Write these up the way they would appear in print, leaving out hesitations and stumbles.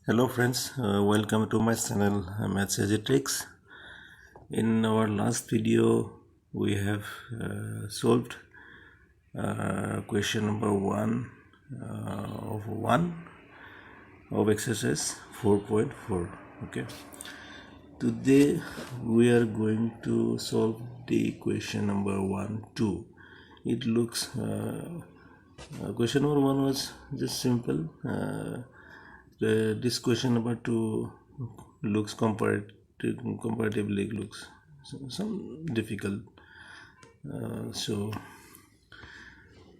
Hello friends, welcome to my channel Maths Tricks. In our last video we have solved question number 1 of exercise 4.4. Okay, today we are going to solve the question number 1 2. It looks question number 1 was just simple. This question number 2 looks comparatively looks some difficult, so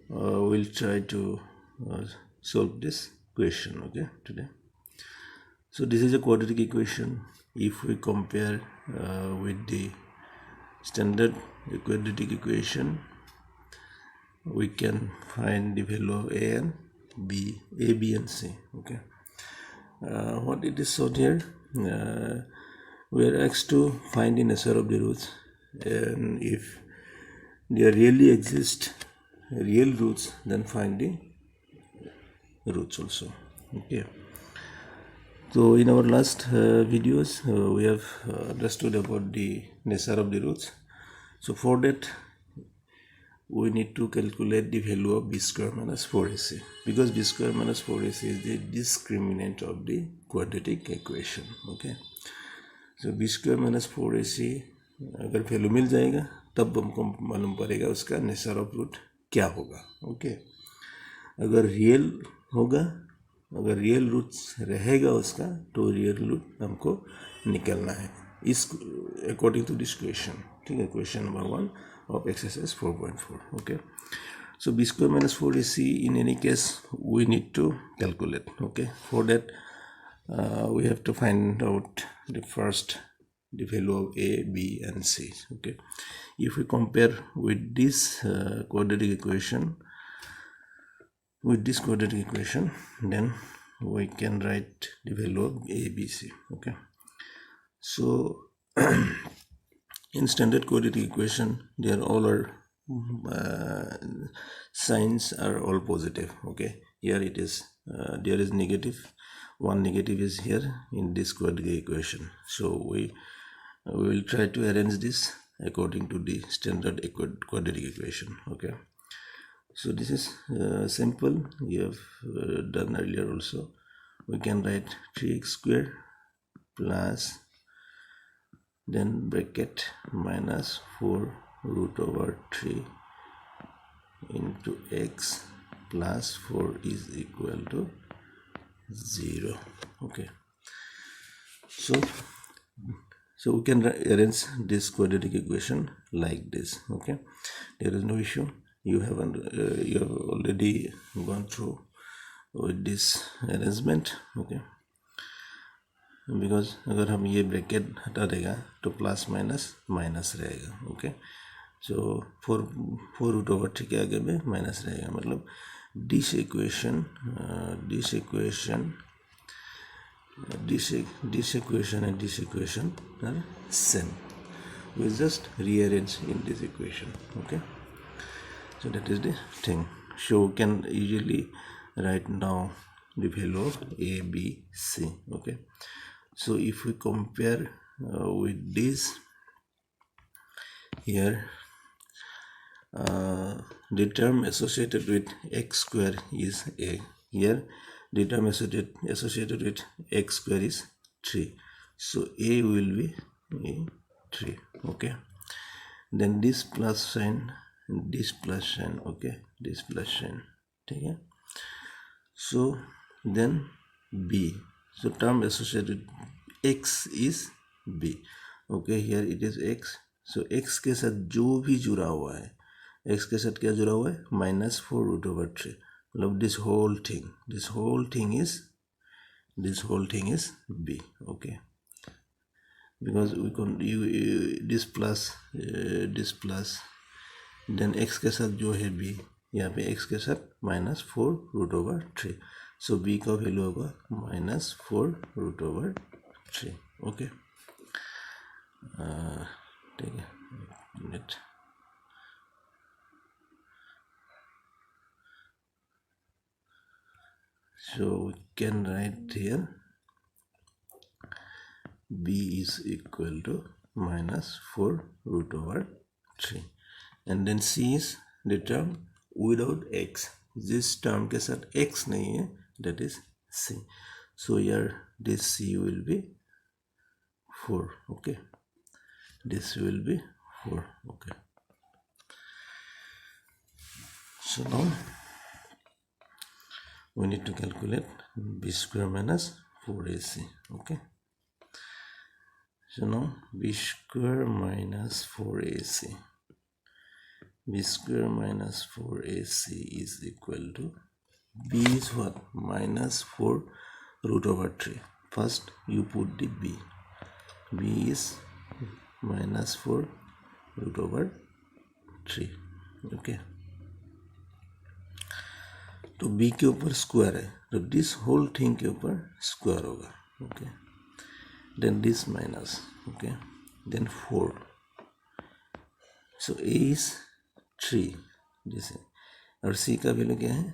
we'll try to solve this question today. So this is a quadratic equation. If we compare with the standard quadratic equation, we can find the value of a and b, a, b and c. Okay, what it is shown here, we are asked to find the nature of the roots, and if there really exist real roots, then find the roots also. Okay, so in our last videos we have understood about the nature of the roots. So for that we need to calculate the value of b square minus 4ac, because b square minus 4ac is the discriminant of the quadratic equation. Okay, so b square minus 4ac अगर value मिल जाएगा तब हमको मालूम पड़ेगा उसका nature of root क्या होगा. Okay, अगर रियल होगा, अगर रियल रूट रहेगा उसका, तो रियल रूट हमको निकलना है इस अकॉर्डिंग टू दिस क्वेश्चन. ठीक है, question number 1 of exercise 4.4. Okay, so b square minus 4ac, in any case we need to calculate. Okay, for that we have to find out the value of a, b and c. Okay, if we compare with this quadratic equation, then we can write the value of a, b, c. Okay, so in standard quadratic equation, there all are signs are all positive. Okay, here it is there is negative, one negative is here in this quadratic equation. So we will try to arrange this according to the standard quadratic equation. Okay, so this is simple, we have done earlier also. We can write 3x square plus then bracket minus 4 root over 3 into x plus 4 is equal to 0. Okay, so we can arrange this quadratic equation like this. Okay, there is no issue. You have already gone through with this arrangement. Okay, because अगर हम ये bracket हटा देगा तो plus minus minus रहेगा. Okay, सो 4 root over 3 के आगे में माइनस रहेगा, मतलब this equation and this equation are same. We just rearrange in this equation. Okay, so that is the thing. So we can easily write now the value of a, b, c. Okay, so if we compare with this here, the term associated with x square is a. Here the term associated with x square is 3, so a will be a 3. Okay, then this plus sign, this plus sign. Okay, this plus sign. Okay, so then b, so term associated x is b. Okay, here it is x, so x के साथ जो भी जुड़ा हुआ है, x के साथ क्या जुड़ा हुआ है, -4 root over 3. मतलब this whole thing is b. Okay, because we can this plus then x के साथ जो है b, यहाँ पे x के साथ -4 root over 3, so b का वैल्यू होगा -4 root over 3. ओके, ठीक है, minute. So we can write here b is equal to minus 4 root over 3, and then c is the term without x, this term के साथ x नहीं है, that is c. So here this c will be 4. Okay, this will be 4. Okay, so now we need to calculate b square minus 4ac. Okay, so now b square minus 4ac, b square minus 4ac is equal to b is what? Minus 4 root over 3. First you put the b is minus 4 root over 3. Okay, तो b के ऊपर square है, तो this whole thing के ऊपर square होगा. Okay, then this minus. Okay, then 4. So a is 3 जैसे, और c का वैल्यू क्या है?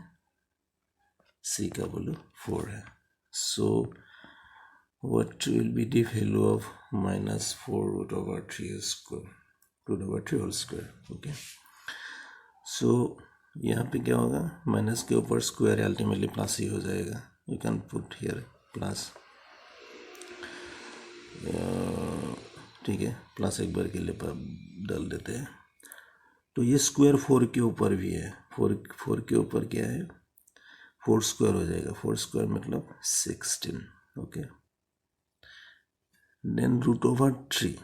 c का वैल्यू 4 है. सो what will be the value of minus 4 root over 3 square, root over 3 whole square. Okay, so यहाँ पे क्या होगा? माइनस के ऊपर स्क्वायर अल्टीमेटली प्लस ही हो जाएगा. You can put here plus. ठीक है, प्लस एक बार के लिए डाल देते हैं. तो ये स्क्वायर 4 के ऊपर भी है. 4 के ऊपर क्या है? 4 स्क्वायर हो जाएगा. 4 स्क्वायर मतलब 16. Okay, then root over 3.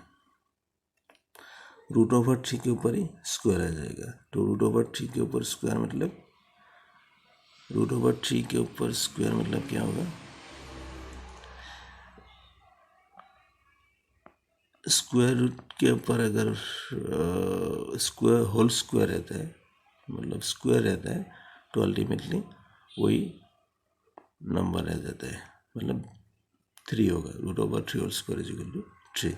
Root over 3 के ऊपर ही स्क्वायर आ जाएगा. तो रूट ओवर 3 के ऊपर स्क्वायर मतलब, रूट ओवर 3 के ऊपर स्क्वायर मतलब क्या होगा? स्क्वायर रूट के ऊपर अगर स्क्वायर होल स्क्वायर रहता है, मतलब स्क्वायर रहता है, तो अल्टीमेटली वही नंबर रह जाता है, मतलब 3 होगा. Root over 3 whole square is equal to 3.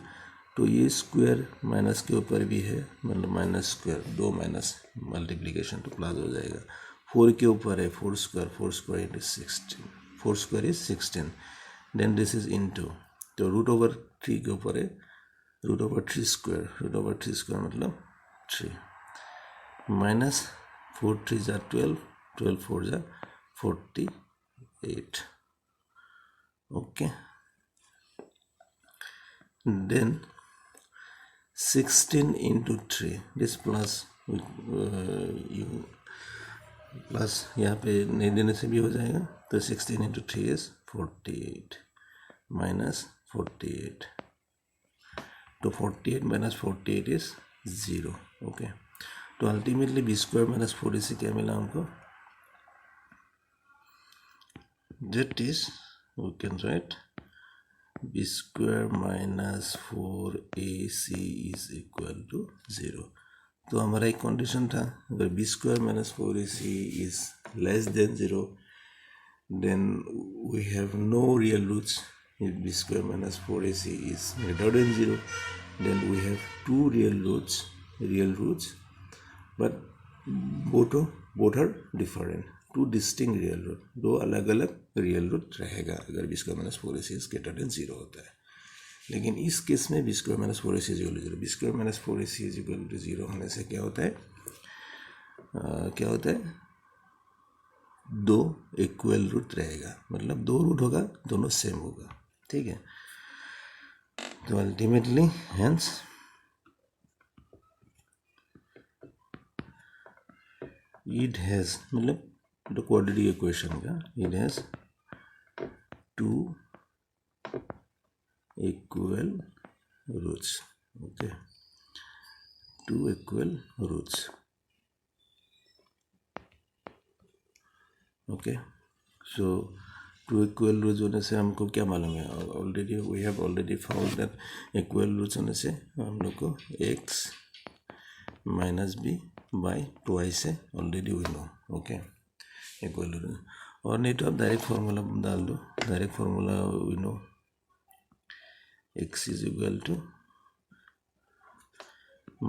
तो ये स्क्वायर माइनस के ऊपर भी है, मतलब माइनस स्क्वायर, 2 माइनस मल्टीप्लीकेशन तो प्लस हो जाएगा. 4 के ऊपर है 4 square into 16. 4 square is 16. Then this is into, तो रूट ओवर 3 के ऊपर है root over 3 square. Root over 3 square मतलब 3 माइनस 4 3 जा 12, 12 4 जा 48. Okay, then 16 into 3, this plus you plus यहाँ पे नहीं देने से भी हो जाएगा. तो 16 into 3 is 48 minus 48. तो 48 minus 48 is 0. ओके, तो अल्टीमेटली बी स्क्वायर माइनस 4 से क्या मिला हमको? that is, we can write b square minus 4ac is equal to 0. तो हमारा एक कंडीशन था, अगर b square minus 4ac is less than 0, then we have no real roots. If b square minus 4ac is greater than 0, then we have two real roots, but both are different. Two distinct real root, 2 अलग अलग real root रहेगा अगर b square minus 4ac greater than 0 होता है. लेकिन इस case में b square minus 4ac is equal to 0. B square minus 4ac is equal to 0 होने से क्या होता है? दो इक्वल रूट रहेगा, मतलब 2 रूट होगा, दोनों सेम होगा. ठीक है, तो अल्टीमेटली हेंस इट हैज, मतलब the quadratic equation का, it has 2 equal roots. Okay, 2 equal roots. Okay, so 2 equal roots होने से हमको क्या मालूम है? Already we have already found that equal roots होने से हम लोग को x minus b by twice है, already we know. Okay, equal to, और नहीं तो आप डायरेक्ट फार्मूला डाल दो. Direct formula we know x is equal to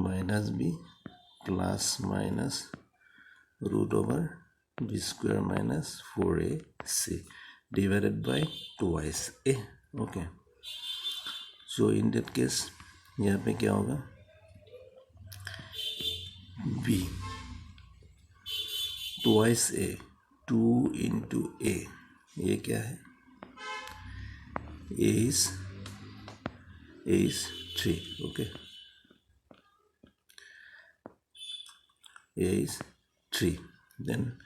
minus b plus minus root over b square minus 4ac divided by 2ac. Okay, so in that case यहाँ पे क्या होगा, b twice a, 2 into a, ये क्या है, a is 3, okay, a is 3, then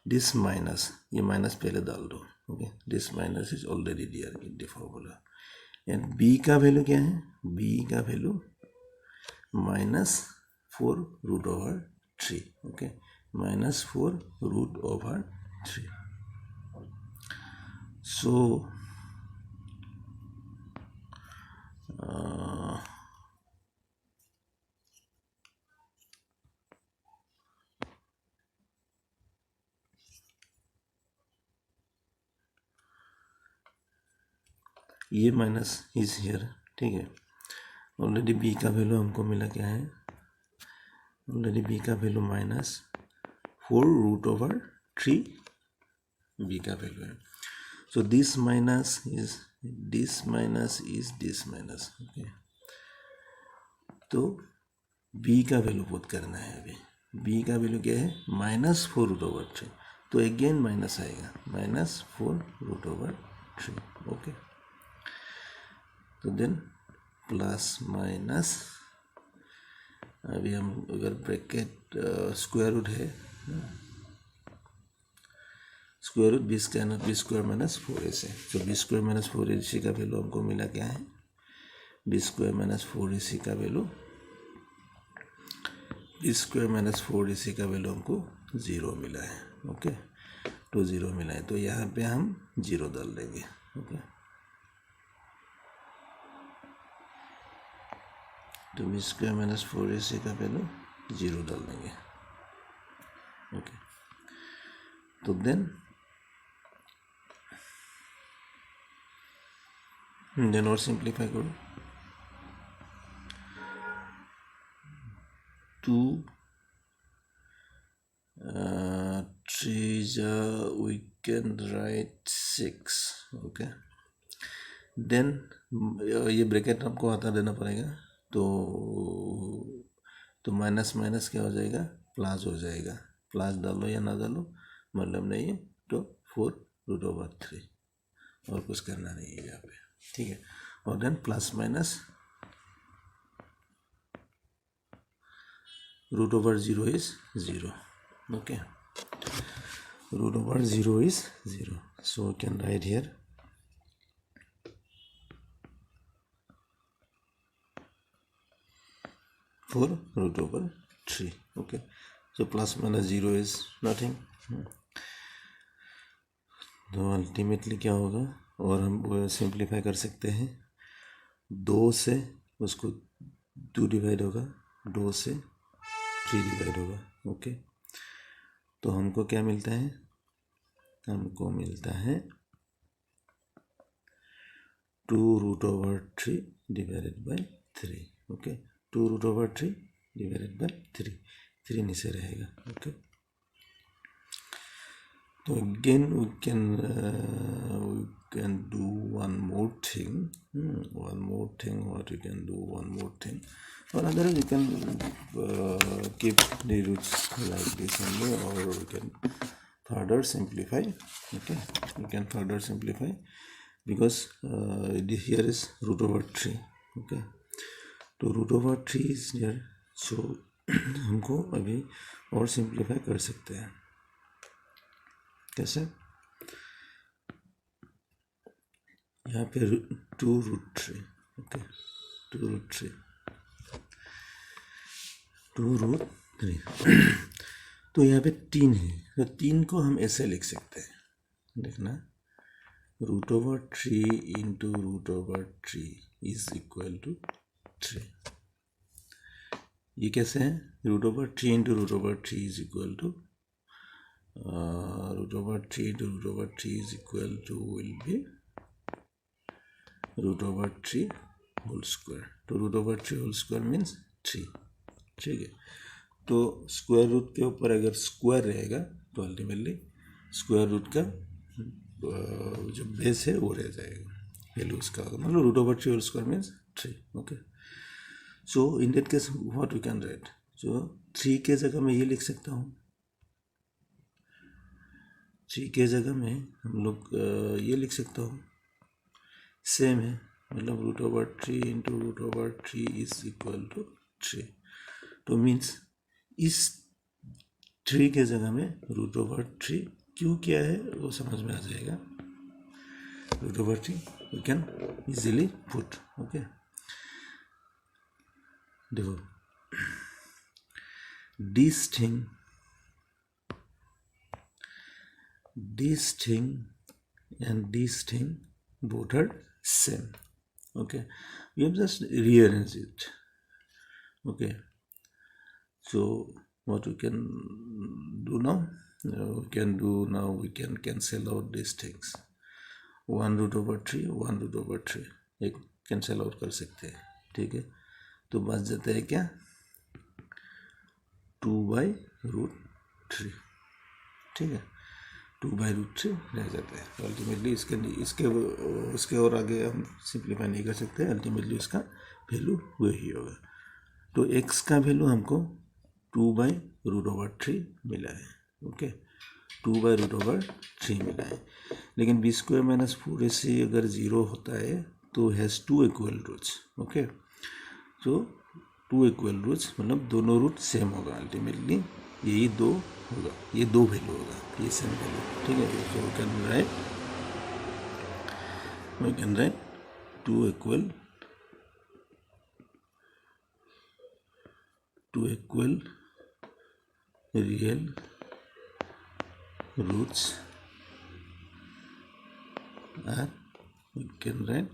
this minus, ये minus पहले डाल दो, okay, this minus is already there in the formula, and b का वैल्यू क्या है, b का वैल्यू -4√3, ओके, -4√3, सो ये माइनस इज हियर, ठीक है, ऑलरेडी b का वैल्यू हमको मिला क्या है, ऑलरेडी b का वैल्यू -4√3 b का वैल्यू है, so this minus is this minus, okay, तो b का वैल्यू पुट करना है, अभी b का वैल्यू क्या है, -4√3, तो अगेन माइनस आएगा, -4√3, ओके, तो देन प्लस माइनस, अभी हम अगर ब्रैकेट स्क्वायर रूट है, square root b square minus 4ac, तो बी स्क्वायर माइनस 4ac का वैल्यू हमको मिला क्या है, बी स्क्वायर माइनस 4ac का value, B square minus 4ac का वैल्यू हमको 0 मिला है, ओके, तो 0 मिला है, तो यहाँ पे हम 0 डाल देंगे, ओके, तो बी स्क्वायर माइनस 4ac का वैल्यू 0 डाल देंगे, ओके, तो देन और सिंप्लीफाई करो, 2 3 we can write 6, okay, then ये ब्रैकेट हमको हटा देना पड़ेगा, तो माइनस माइनस क्या हो जाएगा, प्लस हो जाएगा, प्लस डालो या ना डालो मतलब नहीं है, तो 4√3, और कुछ करना नहीं है यहाँ पे, ठीक है, और देन plus minus √0 is 0, okay, √0 is 0, so we can write here 4√3, okay, so plus minus 0 is nothing, तो अल्टीमेटली क्या होगा, और हम सिंप्लीफाई कर सकते हैं, 2 से उसको 2 डिवाइड होगा, 2 से 3 डिवाइड होगा, ओके, तो हमको क्या मिलता है, हमको मिलता है 2√3 divided by 3, okay, 2√3 divided by 3 नीचे रहेगा, ओके, तो again we can do one more thing, what we can do, one more thing, or otherwise we can keep the roots like this only, or we can further simplify, okay, we can further simplify, because here is √3, okay, तो √3 is here, so हमको अभी और simplify कर सकते हैं, कैसे, यहाँ पे 2√3, ओके, 2√3 तो यहाँ पे 3 है, तो 3 को हम ऐसे लिख सकते हैं, देखना, √3 into √3 is equal to 3, ये कैसे है, √3 into √3 is equal to √3 into √3 is equal to will be √3 whole square, तो √3 whole square means 3, ठीक है, तो स्क्वायर रूट के ऊपर अगर स्क्वायर रहेगा तो अल्टीमेटली स्क्वायर रूट का जो बेस है वो रह जाएगा, वैल्यू उसका होगा, मतलब √3 whole square means 3. Okay, so in that case what we can write? So 3 के जगह मैं ये लिख सकता हूँ, 3 के जगह में हम लोग ये लिख सकता हूँ, सेम है, मतलब √3 इंटू √3 इज इक्वल टू 3. तो मीन्स इस 3 के जगह में √3 क्यों क्या है वो समझ में आ जाएगा. √3 we can easily put. Okay, देखो this thing and this thing both are same. Okay, we have just rearranged it. Okay, so what we can do now? We can cancel out these things. 1√3 1√3 एक cancel out कर सकते हैं. ठीक है, तो बच जाता है क्या? 2/√3. ठीक है, 2/√3 रह जाता है. तो अल्टीमेटली इसके और आगे हम सिंप्लीफाई नहीं कर सकते. अल्टीमेटली इसका वैल्यू वही होगा. तो x का वैल्यू हमको 2/√3 मिला है. ओके, 2/√3 मिला है. लेकिन b² - 4ac अगर 0 होता है तो हैज़ 2 इक्वल रूट्स. ओके, तो 2 इक्वल रूट्स मतलब दोनों रूट सेम होगा. अल्टीमेटली यही 2 होगा, ये 2 वैल्यू होगा, ये सेम वैल्यू. ठीक है, so we can write 2 equal real roots are, we can write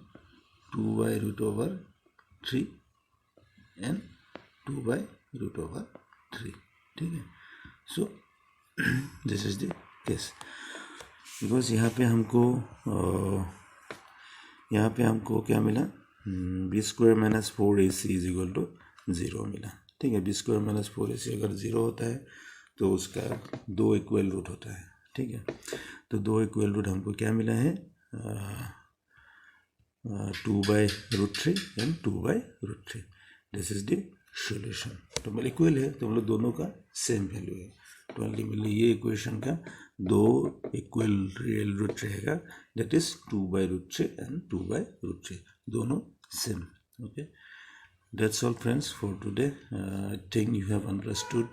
2/√3 and 2/√3. ठीक है, so this is the case. Because यहाँ पे हमको क्या मिला? b² - 4ac is equal to 0 मिला. ठीक है, b² - 4ac अगर 0 होता है तो उसका 2 इक्वल रूट होता है. ठीक है, तो 2 इक्वल रूट हमको क्या मिला है? 2/√3 and 2/√3. This is the solution. तो मतलब इक्वल है, तो मतलब दोनों का सेम वैल्यू है. तो अल्टीमेटली ये इक्वेशन का 2 इक्वल रियल रूट रहेगा, दैट इज 2/√3 एंड 2/√3, दोनों same. Okay, that's all friends for today. I think you have understood.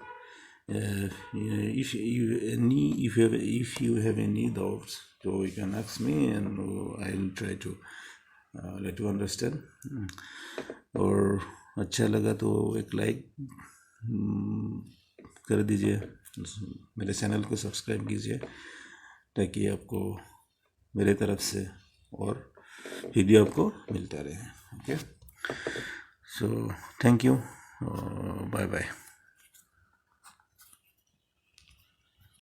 If you have any doubts, so you can ask me and I'll try to let you understand. और अच्छा लगा तो एक like कर दीजिए, मेरे channel को subscribe कीजिए ताकि आपको मेरे तरफ से और वीडियो आपको मिलता रहे. Okay, so thank you. Bye bye.